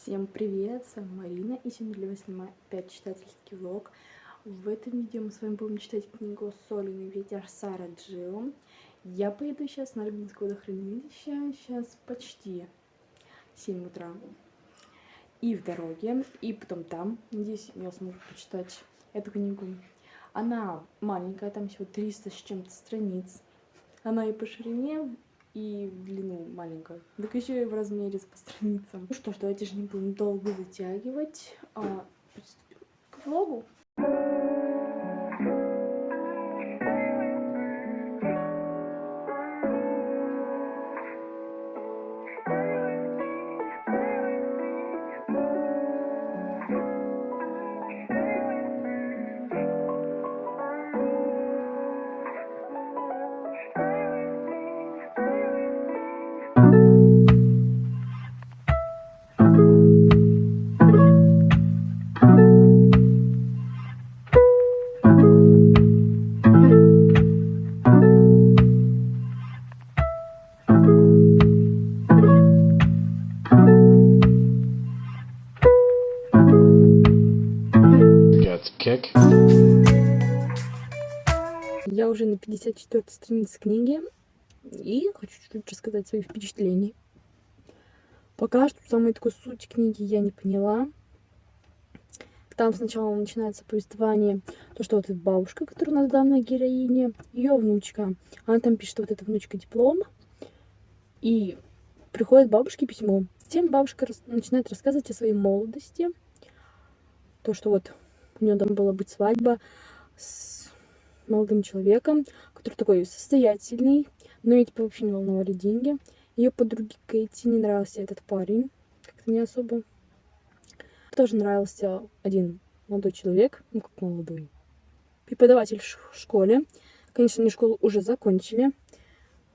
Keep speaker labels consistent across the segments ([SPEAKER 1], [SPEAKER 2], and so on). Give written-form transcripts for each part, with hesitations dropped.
[SPEAKER 1] Всем привет, с вами Марина, и сегодня для вас снимаю опять читательский влог. В этом видео мы с вами будем читать книгу «Соленый ветер» Сара Джилл. Я поеду сейчас на Рыбинское водохранилище, сейчас почти 7 утра. И в дороге, и потом там, надеюсь, я смогу прочитать эту книгу. Она маленькая, там всего 300 с чем-то страниц. Она и по ширине, и в длину маленькая. Так еще и в размере по страницам. Ну что ж, давайте же не будем долго затягивать. Приступим к влогу. Я уже на 54-й странице книги и хочу чуть-чуть рассказать свои впечатления. Пока что самой такой суть книги я не поняла. Там сначала начинается повествование, то, что вот эта бабушка, которая у нас главная героиня, ее внучка. Она там пишет, вот эта внучка диплом, и приходит бабушке письмо. Затем бабушка начинает рассказывать о своей молодости. То, что вот у нее там была быть свадьба с молодым человеком, который такой состоятельный, но ей типа вообще не волновали деньги. Ее подруге Кэти не нравился этот парень, как-то не особо. Тоже нравился один молодой человек, ну как молодой, преподаватель в школе. Конечно, они школу уже закончили,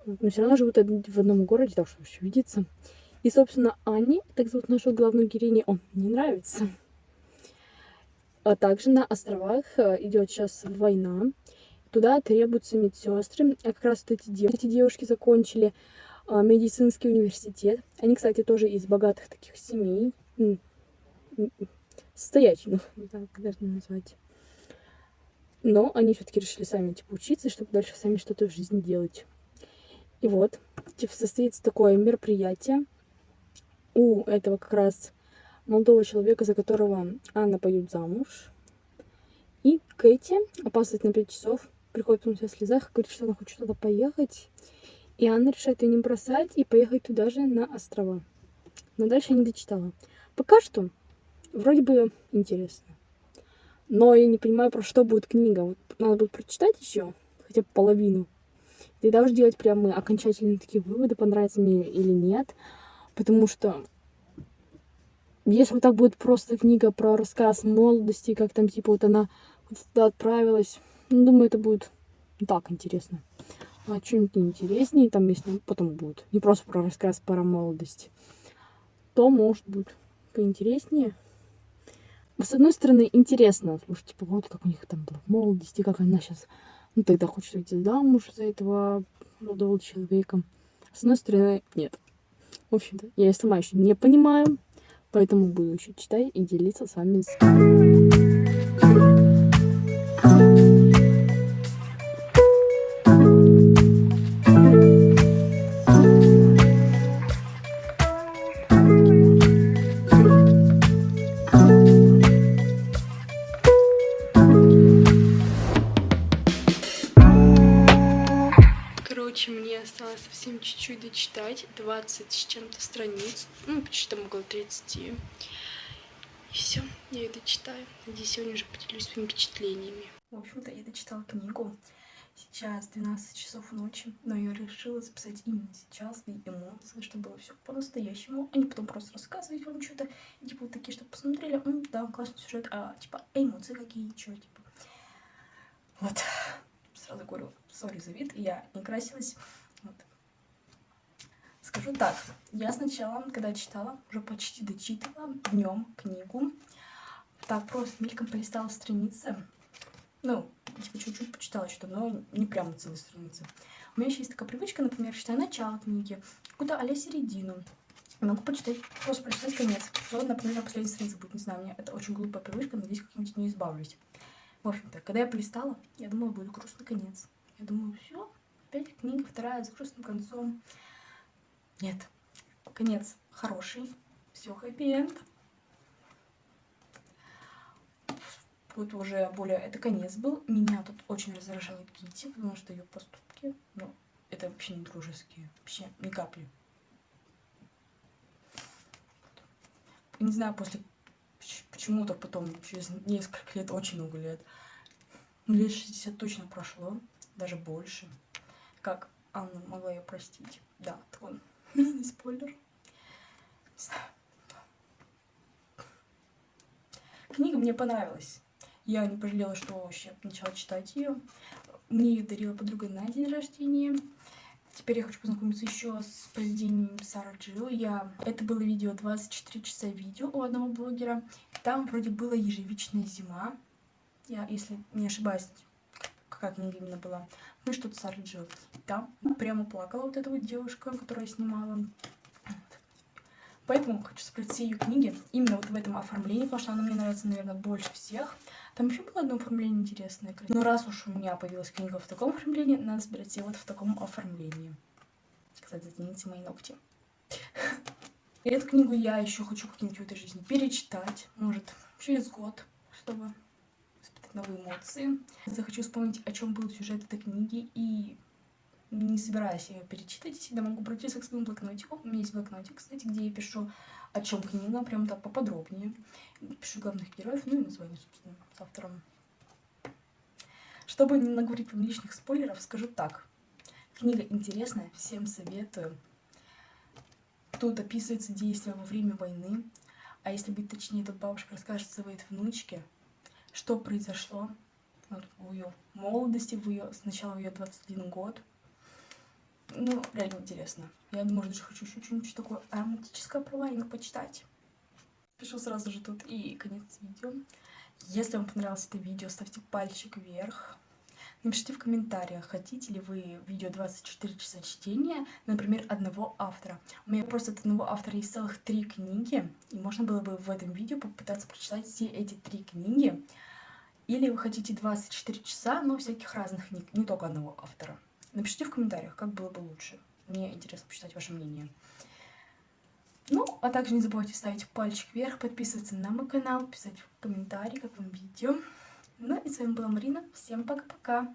[SPEAKER 1] но все равно живут в одном городе, так что еще видится. И, собственно, Анне, так зовут нашу главную героиню, он не нравится. А также на островах идет сейчас война. Туда требуются медсестры. А как раз вот эти девушки закончили медицинский университет. Они, кстати, тоже из богатых таких семей. Состоятельных, так должны назвать. Но они все-таки решили сами типа учиться, чтобы дальше сами что-то в жизни делать. И вот, типа, состоится такое мероприятие у этого как раз молодого человека, за которого Анна пойдет замуж. И Кэти опаздывает на 5 часов, приходит потом вся в слезах, говорит, что она хочет туда поехать. И Анна решает ее не бросать и поехать туда же на острова. Но дальше я не дочитала. Пока что вроде бы интересно. Но я не понимаю, про что будет книга. Вот надо будет прочитать еще, хотя бы половину. И даже делать прямо окончательные такие выводы, понравится мне или нет. Потому что если вот так будет просто книга про рассказ молодости, как там типа вот она вот туда отправилась, ну, думаю, это будет не так интересно. А что-нибудь интереснее там, если потом будет. Не просто про рассказ про молодость. То может быть поинтереснее. С одной стороны, интересно, слушайте, типа, вот как у них там было в молодости, как она сейчас, ну, тогда хочет выйти замуж за этого молодого человека. С одной стороны, нет. В общем-то, я сама еще не понимаю, поэтому буду еще читать и делиться с вами. Короче, мне осталось совсем чуть-чуть дочитать, 20 с чем-то страниц, ну, почти там около 30. И все, я ее дочитаю. Надеюсь, сегодня уже поделюсь своими впечатлениями. В общем-то, я дочитала книгу. Сейчас 12 часов ночи, но я решила записать именно сейчас свои эмоции, чтобы было все по-настоящему, а не потом просто рассказывать вам что-то, типа вот такие, чтобы посмотрели, да, классный сюжет, типа эмоции какие, что, типа. Вот. Сразу говорю, сори за вид, я не красилась. Вот. Скажу так, я сначала, когда читала, уже почти дочитала днем книгу. Так просто мельком полистала страницы. Ну, типа чуть-чуть почитала что-то, но не прямо целые страницы. У меня еще есть такая привычка, например, читаю начало книги, какую-то а-ля середину. Могу почитать, просто прочитать конец. Вот, например, последняя страница будет, не знаю, мне это очень глупая привычка, надеюсь, как-нибудь от нее избавлюсь. В общем-то, когда я полистала, я думала, будет грустный конец. Я думаю, все, опять книга вторая с грустным концом. Нет, конец хороший, все хэппи-энд. Вот уже более, это конец был. Меня тут очень раздражала Китти, потому что ее поступки, ну, это вообще не дружеские, вообще ни капли. Не знаю, после почему-то потом, через несколько лет, очень много лет, лет 60 точно прошло, даже больше. Как Анна могла ее простить? Да, такой мини-спойлер. Не знаю. Книга мне понравилась. Я не пожалела, что вообще начала читать ее. Мне ее дарила подруга на день рождения. Теперь я хочу познакомиться еще с произведением Сары Джилл. Это было видео 24 часа видео у одного блогера. Там вроде была ежевичная зима. Я, если не ошибаюсь, какая книга именно была. Ну что-то Сары Джилл. Там прямо плакала вот эта вот девушка, которая снимала. Поэтому хочу собрать все ее книги именно вот в этом оформлении, потому что она мне нравится, наверное, больше всех. Там еще было одно оформление интересное. Но раз уж у меня появилась книга в таком оформлении, надо собирать все вот в таком оформлении. Кстати, затяните мои ногти. И эту книгу я еще хочу как-нибудь в этой жизни перечитать. Может, через год, чтобы испытать новые эмоции. Захочу вспомнить, о чем был сюжет этой книги, и не собираюсь ее перечитать, всегда могу обратиться к своему блокнотику. У меня есть блокнотик, кстати, где я пишу, о чем книга, прям так поподробнее. Пишу главных героев, ну и название, собственно, с автором. Чтобы не наговорить вам лишних спойлеров, скажу так. Книга интересная, всем советую. Тут описывается действие во время войны, а если быть точнее, тут бабушка расскажет своей внучке, что произошло вот, в ее молодости, сначала в ее 21 год. Ну, реально интересно. Я, может, даже хочу еще что-нибудь такое романтическое про войну почитать. Пишу сразу же тут и конец видео. Если вам понравилось это видео, ставьте пальчик вверх. Напишите в комментариях, хотите ли вы видео 24 часа чтения, например, одного автора. У меня просто от одного автора есть целых 3 книги, и можно было бы в этом видео попытаться прочитать все эти 3 книги. Или вы хотите 24 часа, но всяких разных книг, не только одного автора. Напишите в комментариях, как было бы лучше. Мне интересно почитать ваше мнение. Ну, а также не забывайте ставить пальчик вверх, подписываться на мой канал, писать в комментарии, как вам видео. Ну и с вами была Марина. Всем пока-пока.